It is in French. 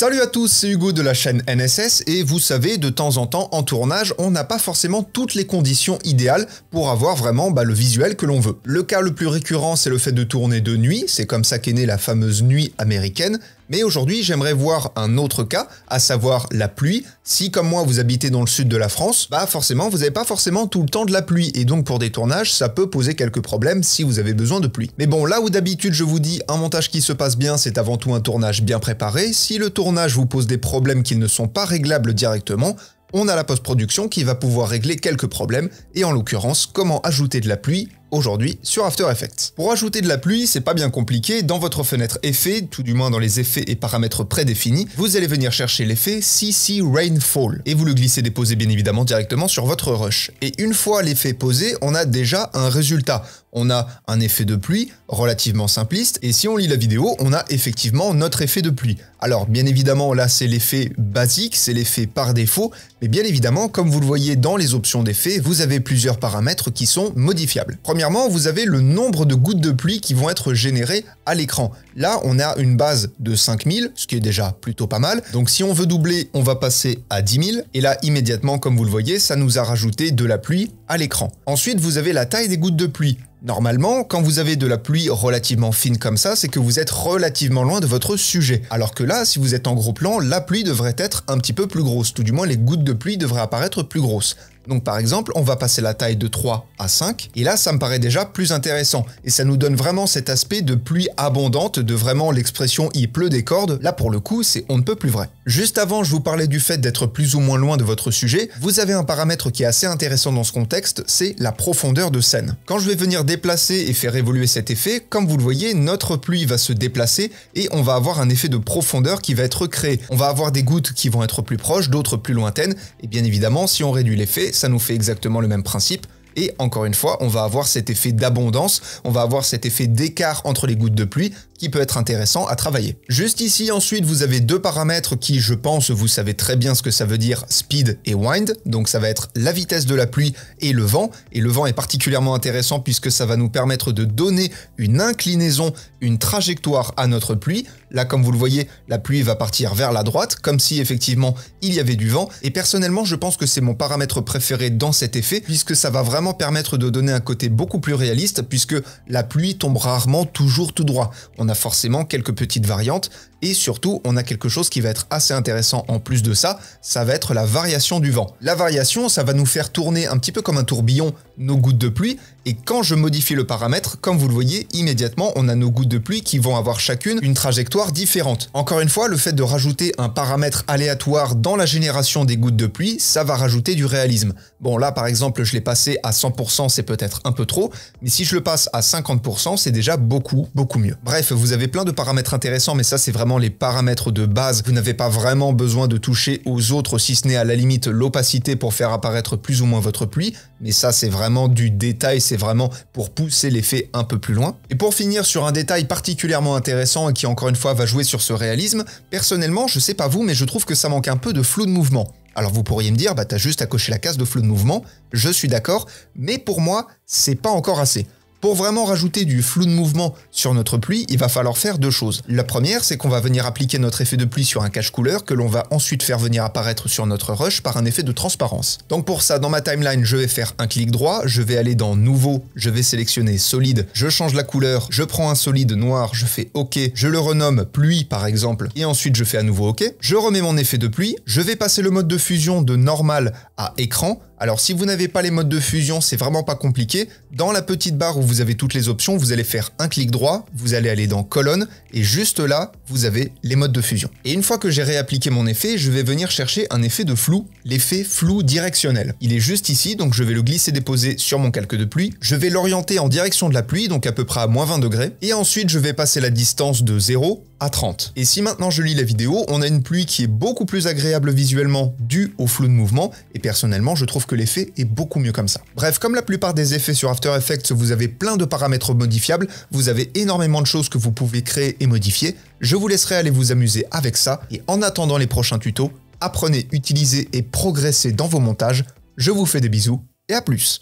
Salut à tous, c'est Hugo de la chaîne NSS et vous savez, de temps en temps en tournage, on n'a pas forcément toutes les conditions idéales pour avoir vraiment le visuel que l'on veut. Le cas le plus récurrent, c'est le fait de tourner de nuit, c'est comme ça qu'est née la fameuse nuit américaine. Mais aujourd'hui, j'aimerais voir un autre cas, à savoir la pluie. Si, comme moi, vous habitez dans le sud de la France, forcément, vous n'avez pas forcément tout le temps de la pluie. Et donc, pour des tournages, ça peut poser quelques problèmes si vous avez besoin de pluie. Mais bon, là où d'habitude, je vous dis, un montage qui se passe bien, c'est avant tout un tournage bien préparé. Si le tournage vous pose des problèmes qui ne sont pas réglables directement, on a la post-production qui va pouvoir régler quelques problèmes, et en l'occurrence, comment ajouter de la pluie aujourd'hui sur After Effects. Pour ajouter de la pluie, c'est pas bien compliqué, dans votre fenêtre effets, tout du moins dans les effets et paramètres prédéfinis, vous allez venir chercher l'effet CC Rainfall, et vous le glissez-déposez bien évidemment directement sur votre rush. Et une fois l'effet posé, on a déjà un résultat. On a un effet de pluie relativement simpliste, et si on lit la vidéo, on a effectivement notre effet de pluie. Alors bien évidemment là c'est l'effet basique, c'est l'effet par défaut, mais bien évidemment comme vous le voyez dans les options d'effet, vous avez plusieurs paramètres qui sont modifiables. Premièrement, vous avez le nombre de gouttes de pluie qui vont être générées à l'écran. Là on a une base de 5000, ce qui est déjà plutôt pas mal, donc si on veut doubler, on va passer à 10 000, et là immédiatement comme vous le voyez, ça nous a rajouté de la pluie à l'écran. Ensuite vous avez la taille des gouttes de pluie. Normalement, quand vous avez de la pluie relativement fine comme ça, c'est que vous êtes relativement loin de votre sujet. Alors que là, si vous êtes en gros plan, la pluie devrait être un petit peu plus grosse. Tout du moins, les gouttes de pluie devraient apparaître plus grosses. Donc par exemple, on va passer la taille de 3 à 5, et là ça me paraît déjà plus intéressant, et ça nous donne vraiment cet aspect de pluie abondante, de vraiment l'expression « il pleut des cordes », là pour le coup c'est on ne peut plus vrai. Juste avant, je vous parlais du fait d'être plus ou moins loin de votre sujet, vous avez un paramètre qui est assez intéressant dans ce contexte, c'est la profondeur de scène. Quand je vais venir déplacer et faire évoluer cet effet, comme vous le voyez, notre pluie va se déplacer, et on va avoir un effet de profondeur qui va être créé. On va avoir des gouttes qui vont être plus proches, d'autres plus lointaines, et bien évidemment si on réduit l'effet, ça nous fait exactement le même principe. Et encore une fois, on va avoir cet effet d'abondance, on va avoir cet effet d'écart entre les gouttes de pluie qui peut être intéressant à travailler. Juste ici, ensuite, vous avez deux paramètres qui, je pense, vous savez très bien ce que ça veut dire, speed et wind. Donc ça va être la vitesse de la pluie et le vent. Et le vent est particulièrement intéressant puisque ça va nous permettre de donner une inclinaison, une trajectoire à notre pluie. Là, comme vous le voyez, la pluie va partir vers la droite, comme si effectivement il y avait du vent. Et personnellement, je pense que c'est mon paramètre préféré dans cet effet, puisque ça va vraiment permettre de donner un côté beaucoup plus réaliste, puisque la pluie tombe rarement toujours tout droit. On a forcément quelques petites variantes, et surtout, on a quelque chose qui va être assez intéressant en plus de ça, ça va être la variation du vent. La variation, ça va nous faire tourner un petit peu comme un tourbillon nos gouttes de pluie, et quand je modifie le paramètre, comme vous le voyez, immédiatement, on a nos gouttes de pluie qui vont avoir chacune une trajectoire différente. Encore une fois, le fait de rajouter un paramètre aléatoire dans la génération des gouttes de pluie, ça va rajouter du réalisme. Bon, là, par exemple, je l'ai passé à 100%, c'est peut-être un peu trop, mais si je le passe à 50%, c'est déjà beaucoup mieux. Bref, vous avez plein de paramètres intéressants, mais ça, c'est vraiment les paramètres de base. Vous n'avez pas vraiment besoin de toucher aux autres, si ce n'est à la limite l'opacité pour faire apparaître plus ou moins votre pluie, mais ça, c'est vraiment du détail, c'est vraiment pour pousser l'effet un peu plus loin. Et pour finir sur un détail particulièrement intéressant et qui encore une fois va jouer sur ce réalisme, personnellement, je sais pas vous, mais je trouve que ça manque un peu de flou de mouvement. Alors vous pourriez me dire, t'as juste à cocher la case de flou de mouvement, je suis d'accord, mais pour moi, c'est pas encore assez. Pour vraiment rajouter du flou de mouvement sur notre pluie, il va falloir faire deux choses. La première, c'est qu'on va venir appliquer notre effet de pluie sur un cache couleur que l'on va ensuite faire venir apparaître sur notre rush par un effet de transparence. Donc pour ça, dans ma timeline, je vais faire un clic droit, je vais aller dans Nouveau, je vais sélectionner Solide, je change la couleur, je prends un solide noir, je fais OK, je le renomme Pluie par exemple, et ensuite je fais à nouveau OK. Je remets mon effet de pluie, je vais passer le mode de fusion de normal à écran. Alors si vous n'avez pas les modes de fusion, c'est vraiment pas compliqué. Dans la petite barre où vous avez toutes les options, vous allez faire un clic droit, vous allez aller dans Colonne, et juste là, vous avez les modes de fusion. Et une fois que j'ai réappliqué mon effet, je vais venir chercher un effet de flou, l'effet flou directionnel. Il est juste ici, donc je vais le glisser-déposer sur mon calque de pluie. Je vais l'orienter en direction de la pluie, donc à peu près à moins 20 degrés. Et ensuite, je vais passer la distance de 0 à 30. Et si maintenant je lis la vidéo, on a une pluie qui est beaucoup plus agréable visuellement due au flou de mouvement, et personnellement je trouve que l'effet est beaucoup mieux comme ça. Bref, comme la plupart des effets sur After Effects, vous avez plein de paramètres modifiables, vous avez énormément de choses que vous pouvez créer et modifier, je vous laisserai aller vous amuser avec ça, et en attendant les prochains tutos, apprenez, utilisez et progressez dans vos montages, je vous fais des bisous, et à plus.